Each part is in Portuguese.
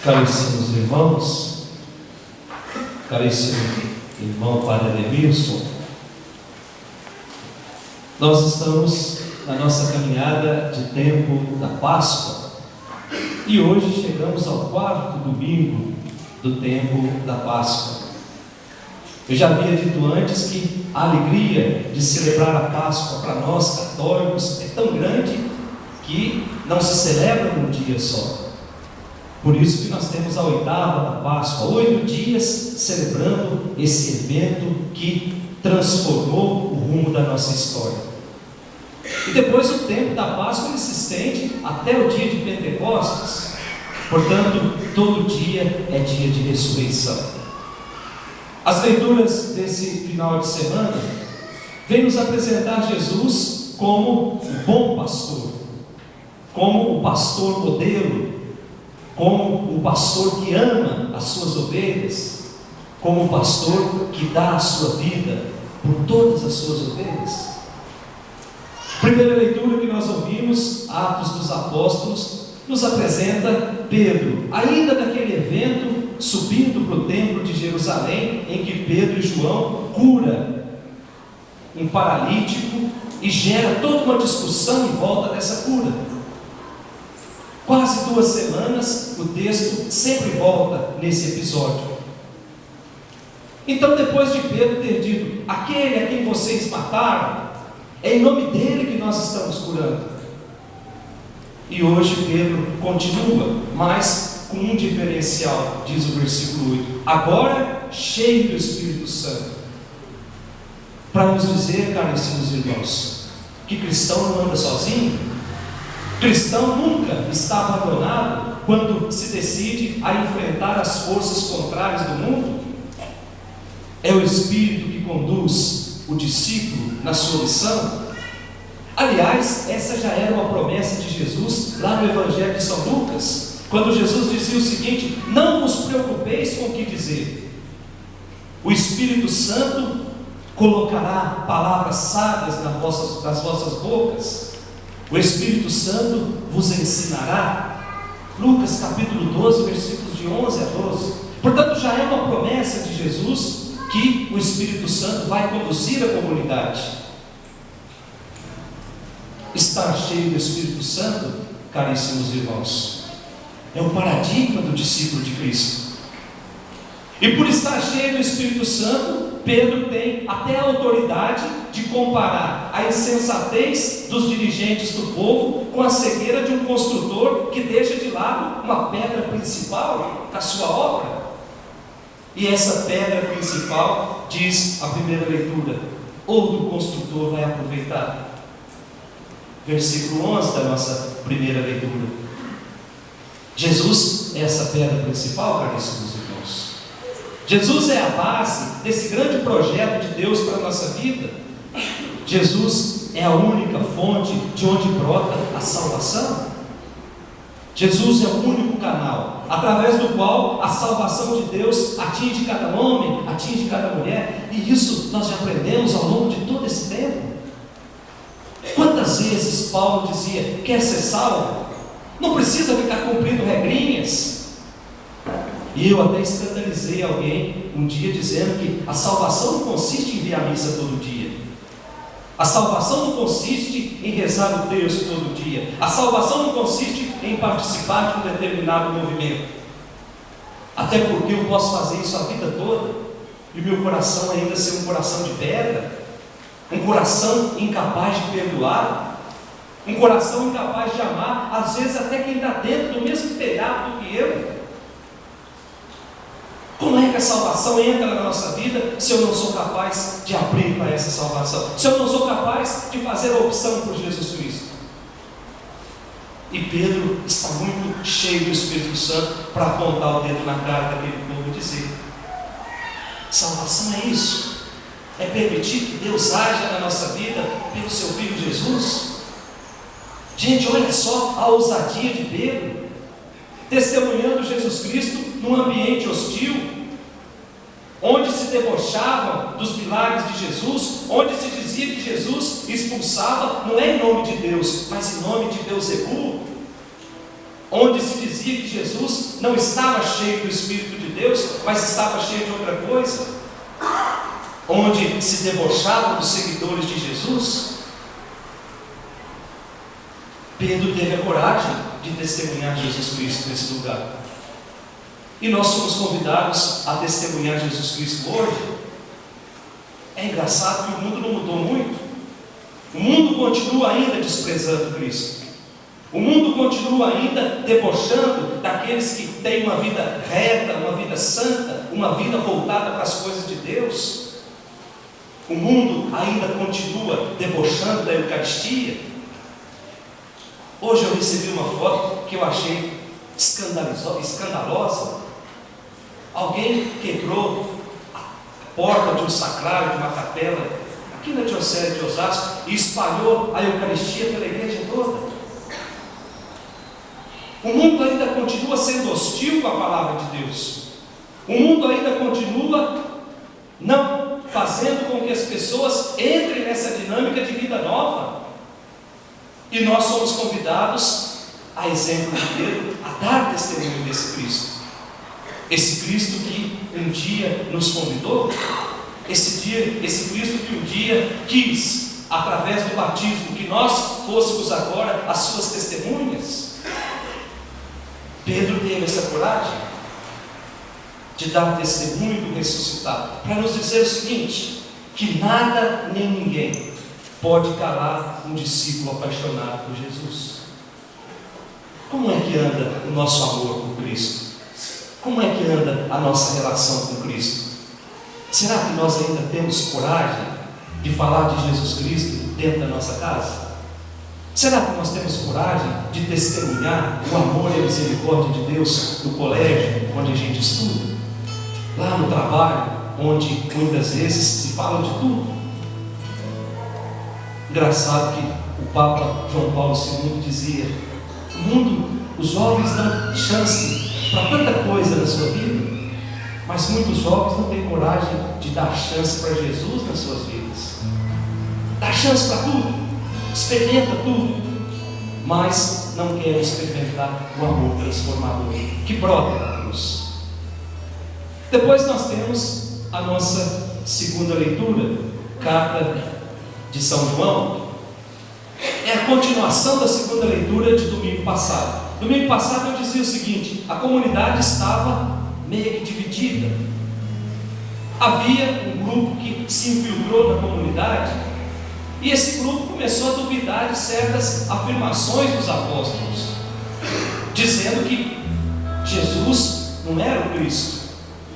Caríssimos irmãos, caríssimo irmão Padre Ademilson, nós estamos na nossa caminhada de tempo da Páscoa e hoje chegamos ao 4º domingo do tempo da Páscoa. Eu já havia dito antes que a alegria de celebrar a Páscoa para nós católicos é tão grande que não se celebra num dia só. Por isso que nós temos a 8ª da Páscoa, 8 dias celebrando esse evento que transformou o rumo da nossa história. E depois o tempo da Páscoa ele se estende até o dia de Pentecostes. Portanto, todo dia é dia de ressurreição. As leituras desse final de semana vêm nos apresentar Jesus como o bom pastor, como o pastor modelo, como o pastor que ama as suas ovelhas, como o pastor que dá a sua vida por todas as suas ovelhas. Primeira leitura que nós ouvimos, Atos dos Apóstolos, nos apresenta Pedro, ainda naquele evento, subindo para o templo de Jerusalém, em que Pedro e João cura um paralítico e gera toda uma discussão em volta dessa cura. Quase 2 semanas, o texto sempre volta nesse episódio. Então, depois de Pedro ter dito, aquele a quem vocês mataram, é em nome dele que nós estamos curando. E hoje Pedro continua, mas com um diferencial, diz o versículo 8, agora cheio do Espírito Santo, para nos dizer, caríssimos irmãos, que cristão não anda sozinho. Cristão nunca está abandonado quando se decide a enfrentar as forças contrárias do mundo. É o Espírito que conduz o discípulo na sua missão. Aliás, essa já era uma promessa de Jesus lá no Evangelho de São Lucas, quando Jesus dizia o seguinte: não vos preocupeis com o que dizer. O Espírito Santo colocará palavras sábias nas vossas bocas. O Espírito Santo vos ensinará. Lucas capítulo 12, versículos de 11 a 12. Portanto, já é uma promessa de Jesus que o Espírito Santo vai conduzir a comunidade. Estar cheio do Espírito Santo, caríssimos irmãos, é o paradigma do discípulo de Cristo. E por estar cheio do Espírito Santo, Pedro tem até a autoridade de comparar a insensatez dos dirigentes do povo com a cegueira de um construtor que deixa de lado uma pedra principal da sua obra. E essa pedra principal, diz a primeira leitura, outro construtor vai aproveitar. Versículo 11 da nossa primeira leitura. Jesus é essa pedra principal, caríssimos irmãos. Jesus é a base desse grande projeto de Deus para a nossa vida. Jesus é a única fonte de onde brota a salvação. Jesus é o único canal através do qual a salvação de Deus atinge cada homem, atinge cada mulher. E isso nós já aprendemos ao longo de todo esse tempo. Quantas vezes Paulo dizia: quer ser salvo? Não precisa ficar cumprindo regrinhas. E eu até escandalizei alguém um dia dizendo que a salvação não consiste em vir à missa todo dia. A salvação não consiste em rezar o texto todo dia. A salvação não consiste em participar de um determinado movimento. Até porque eu posso fazer isso a vida toda e meu coração ainda ser um coração de pedra, um coração incapaz de perdoar, um coração incapaz de amar, às vezes até quem está dentro do mesmo telhado do que eu. Como é que a salvação entra na nossa vida se eu não sou capaz de abrir para essa salvação? Se eu não sou capaz de fazer a opção por Jesus Cristo? E Pedro está muito cheio do Espírito Santo para apontar o dedo na cara daquele povo e dizer: salvação é isso? É permitir que Deus haja na nossa vida pelo seu Filho Jesus? Gente, olha só a ousadia de Pedro, testemunhando Jesus Cristo num ambiente hostil, onde se debochavam dos milagres de Jesus, onde se dizia que Jesus expulsava, não é em nome de Deus, mas em nome de Beelzebul. onde se dizia que Jesus não estava cheio do Espírito de Deus, mas estava cheio de outra coisa, onde se debochavam dos seguidores de Jesus, Pedro teve a coragem de testemunhar Jesus Cristo nesse lugar. E nós somos convidados a testemunhar Jesus Cristo hoje. É engraçado que o mundo não mudou muito. O mundo continua ainda desprezando Cristo. O mundo continua ainda debochando daqueles que têm uma vida reta, uma vida santa, uma vida voltada para as coisas de Deus. O mundo ainda continua debochando da Eucaristia. Hoje eu recebi uma foto que eu achei escandalosa. Alguém quebrou a porta de um sacrário, de uma capela, aqui na Diocese de Osasco, e espalhou a Eucaristia pela igreja toda. O mundo ainda continua sendo hostil com a palavra de Deus. O mundo ainda continua não fazendo com que as pessoas entrem nessa dinâmica de vida nova. E nós somos convidados, a exemplo de Pedro, a dar testemunho desse Cristo. Esse Cristo que um dia nos convidou, esse Cristo que um dia quis, através do batismo, que nós fôssemos agora as suas testemunhas. Pedro teve essa coragem de dar testemunho do ressuscitado, para nos dizer o seguinte: que nada nem ninguém pode calar um discípulo apaixonado por Jesus. Como é que anda o nosso amor por Cristo? Como é que anda a nossa relação com Cristo? Será que nós ainda temos coragem de falar de Jesus Cristo dentro da nossa casa? Será que nós temos coragem de testemunhar o amor e a misericórdia de Deus no colégio, onde a gente estuda? Lá no trabalho, onde muitas vezes se fala de tudo? Engraçado que o Papa João Paulo II dizia: o mundo, os jovens dão chance para tanta coisa na sua vida, mas muitos jovens não têm coragem de dar chance para Jesus nas suas vidas. Dá chance para tudo, experimenta tudo, mas não querem experimentar o amor transformador que brota da cruz. Depois nós temos a nossa segunda leitura, carta de São João. É a continuação da segunda leitura de domingo passado. Domingo passado eu dizia o seguinte: a comunidade estava meio que dividida. Havia um grupo que se infiltrou na comunidade, e esse grupo começou a duvidar de certas afirmações dos apóstolos, dizendo que Jesus não era o Cristo.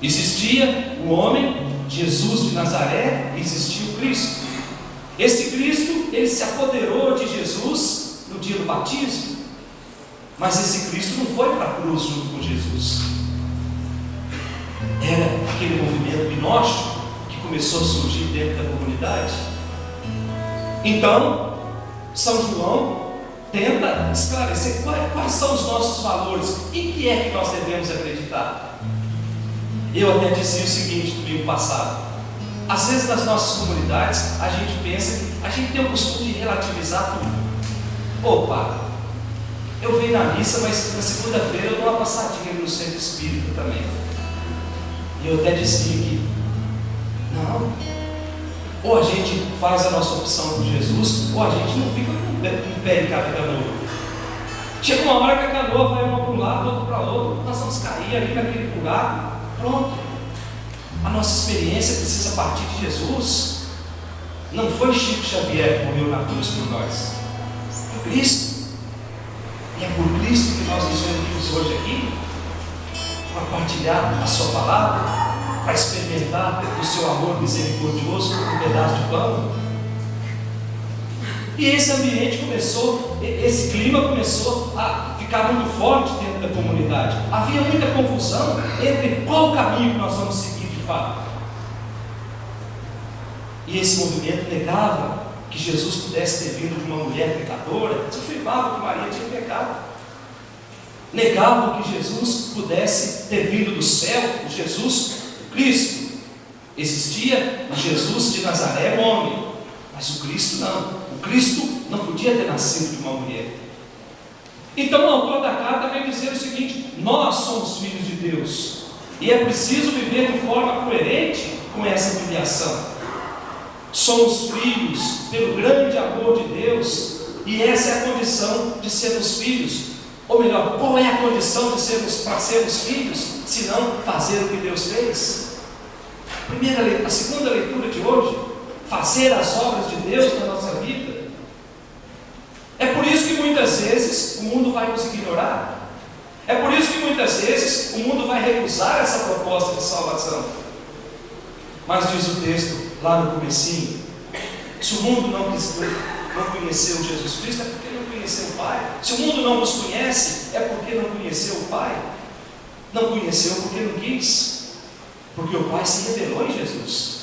Existia um homem, Jesus de Nazaré, e existia o Cristo. Esse Cristo, ele se apoderou de Jesus no dia do batismo, mas esse Cristo não foi para a cruz junto com Jesus. Era aquele movimento gnóstico que começou a surgir dentro da comunidade. Então, São João tenta esclarecer quais são os nossos valores, em que é que nós devemos acreditar. Eu até dizia o seguinte domingo passado: às vezes nas nossas comunidades a gente pensa que a gente tem o costume de relativizar tudo. Opa, eu venho na missa, mas na segunda-feira eu dou uma passadinha no centro espírita também. E eu até dizia que não, ou a gente faz a nossa opção por Jesus, ou a gente não fica com pé em cada canoa. Chega uma hora que a canoa vai uma para um lado, outra para o outro, nós vamos cair ali naquele buraco. Pronto. A nossa experiência precisa partir de Jesus. Não foi Chico Xavier que morreu na cruz por nós, foi Cristo. E é por Cristo que nós nos reunimos hoje aqui, para partilhar a sua palavra, para experimentar o seu amor misericordioso com um pedaço de pão. E esse ambiente começou, esse clima começou a ficar muito forte dentro da comunidade. Havia muita confusão entre qual caminho que nós vamos seguir de fato. E esse movimento negava que Jesus pudesse ter vindo de uma mulher pecadora, afirmava que Maria tinha pecado. Negavam que Jesus pudesse ter vindo do céu, o Jesus, o Cristo. Existia o Jesus de Nazaré, o homem, mas o Cristo não. O Cristo não podia ter nascido de uma mulher. Então o autor da carta vem dizer o seguinte: nós somos filhos de Deus, e é preciso viver de forma coerente com essa filiação. Somos filhos pelo grande amor de Deus, e essa é a condição de sermos filhos. Ou melhor, qual é a condição para sermos filhos, se não fazer o que Deus fez? A segunda leitura de hoje, fazer as obras de Deus na nossa vida. É por isso que muitas vezes o mundo vai nos ignorar. É por isso que muitas vezes o mundo vai recusar essa proposta de salvação. Mas diz o texto lá no comecinho: se o mundo não conheceu Jesus Cristo, é porque não conheceu o Pai. Se o mundo não nos conhece, é porque não conheceu o Pai. Não conheceu porque não quis, porque o Pai se revelou em Jesus.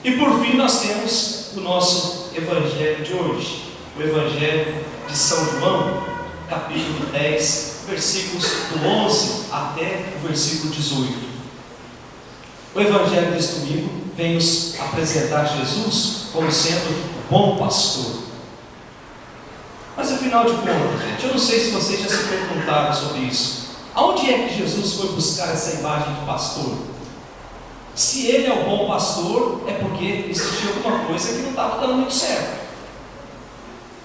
E por fim nós temos o nosso Evangelho de hoje, o Evangelho de São João, capítulo 10, versículos do 11 até o versículo 18. O Evangelho deste domingo vem nos apresentar Jesus como sendo o bom pastor. Mas afinal de contas, gente, eu não sei se vocês já se perguntaram sobre isso. Aonde é que Jesus foi buscar essa imagem de pastor? Se ele é o bom pastor, é porque existia alguma coisa que não estava dando muito certo.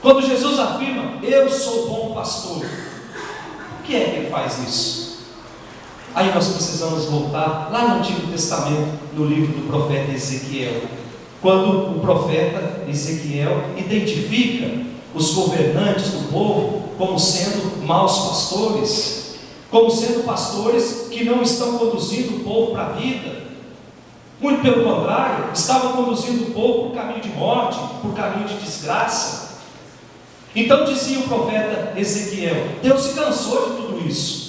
Quando Jesus afirma: eu sou o bom pastor, por que é que ele faz isso? Aí nós precisamos voltar lá no Antigo Testamento, no livro do profeta Ezequiel, quando o profeta Ezequiel identifica os governantes do povo como sendo maus pastores, como sendo pastores que não estão conduzindo o povo para a vida. Muito pelo contrário, estavam conduzindo o povo por caminho de morte, por caminho de desgraça. Então dizia o profeta Ezequiel: Deus se cansou de tudo isso.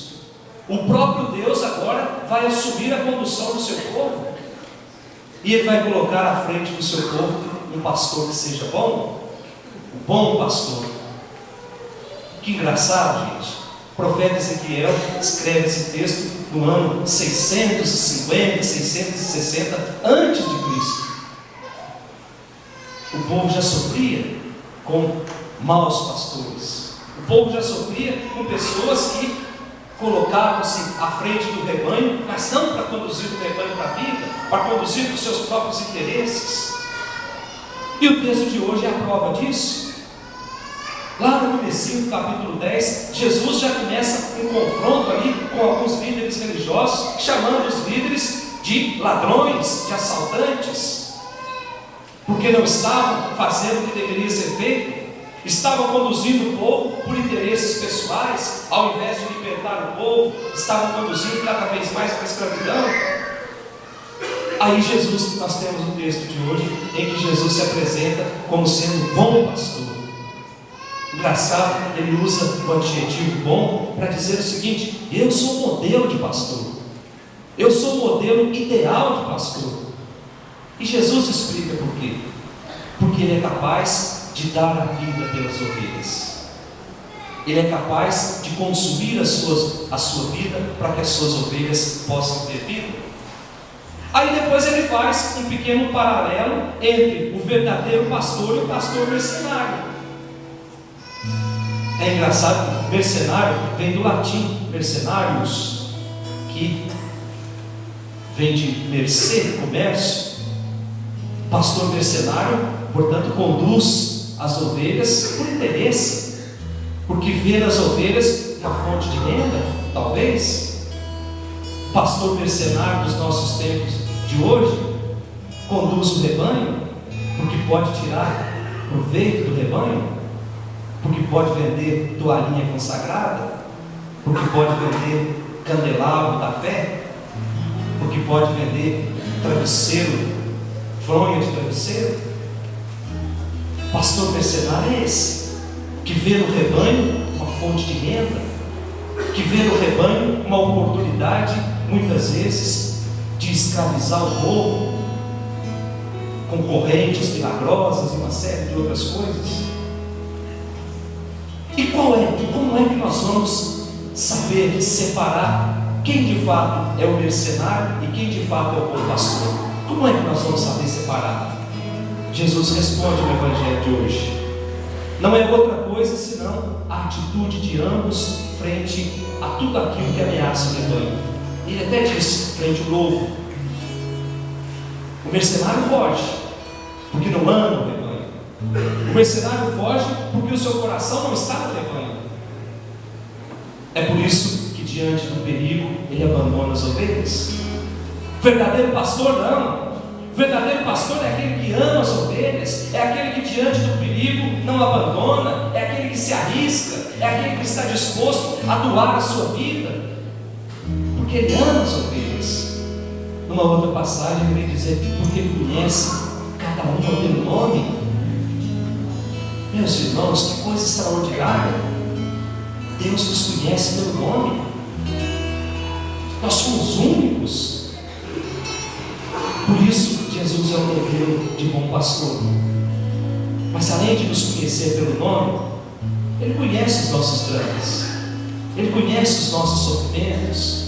O próprio Deus agora vai assumir a condução do seu povo, e Ele vai colocar à frente do seu povo um pastor que seja bom, o bom pastor. Que engraçado, gente. O profeta Ezequiel escreve esse texto no ano 650, 660 antes de Cristo. O povo já sofria com maus pastores. O povo já sofria com pessoas que colocavam-se à frente do rebanho, mas não para conduzir o rebanho para a vida, para conduzir para os seus próprios interesses. E o texto de hoje é a prova disso. Lá no comecinho do capítulo 10, Jesus já começa um confronto ali com alguns líderes religiosos, chamando os líderes de ladrões, de assaltantes, porque não estavam fazendo o que deveria ser feito. Estavam conduzindo o povo por interesses pessoais, ao invés de libertar o povo, estavam conduzindo cada vez mais para a escravidão. Aí Jesus, nós temos um texto de hoje em que Jesus se apresenta como sendo bom pastor. Engraçado, ele usa o adjetivo bom para dizer o seguinte: eu sou o modelo de pastor, eu sou o modelo ideal de pastor. E Jesus explica por quê. Porque ele é capaz de dar a vida pelas ovelhas. Ele é capaz de consumir a sua vida para que as suas ovelhas possam ter vida. Aí depois ele faz um pequeno paralelo entre o verdadeiro pastor e o pastor mercenário. É engraçado, mercenário vem do latim mercenarius, que vem de mercê, comércio. Pastor mercenário, portanto, conduz as ovelhas por interesse, porque vê nas ovelhas uma fonte de renda, talvez. Pastor mercenário dos nossos tempos de hoje conduz o rebanho porque pode tirar proveito do rebanho, porque pode vender toalhinha consagrada, porque pode vender candelabro da fé, porque pode vender travesseiro, fronha de travesseiro. Pastor mercenário é esse, que vê no rebanho uma fonte de renda, que vê no rebanho uma oportunidade, muitas vezes, de escravizar o povo, com correntes milagrosas e uma série de outras coisas. E como é que nós vamos saber separar quem de fato é o mercenário e quem de fato é o bom pastor? Como é que nós vamos saber separar? Jesus responde no Evangelho de hoje: Não é outra coisa senão a atitude de ambos frente a tudo aquilo que ameaça o rebanho. Ele até diz, frente ao lobo: o mercenário foge, porque não ama o rebanho. O mercenário foge porque o seu coração não está no rebanho. É por isso que, diante do perigo, ele abandona as ovelhas. O verdadeiro pastor não. O verdadeiro pastor é aquele que ama as ovelhas, é aquele que, diante do perigo, não abandona, é aquele que se arrisca, é aquele que está disposto a doar a sua vida, porque ele ama as ovelhas. Numa outra passagem, ele vai dizer: porque conhece cada uma pelo nome. Meus irmãos, que coisa extraordinária! Deus nos conhece pelo nome. Nós somos únicos. Por isso, Jesus é o modelo de bom pastor. Mas além de nos conhecer pelo nome, Ele conhece os nossos dramas, Ele conhece os nossos sofrimentos,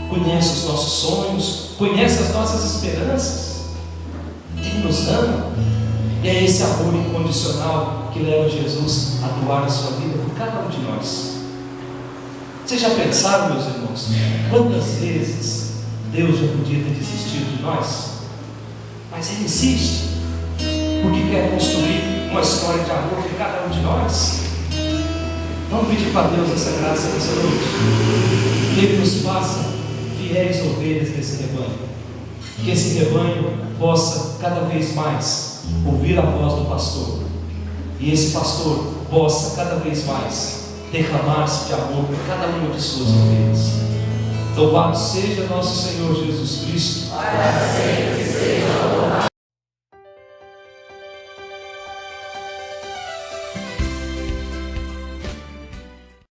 conhece os nossos sonhos, conhece as nossas esperanças. Ele nos ama. E é esse amor incondicional que leva Jesus a doar a sua vida por cada um de nós. Vocês já pensaram, meus irmãos, quantas vezes Deus já podia ter desistido de nós? Mas Ele insiste, porque quer construir uma história de amor de cada um de nós. Vamos pedir para Deus essa graça nessa noite, que Ele nos faça fiéis ovelhas desse rebanho, que esse rebanho possa cada vez mais ouvir a voz do pastor, e esse pastor possa cada vez mais derramar-se de amor por cada uma de suas ovelhas. Louvado seja nosso Senhor Jesus Cristo.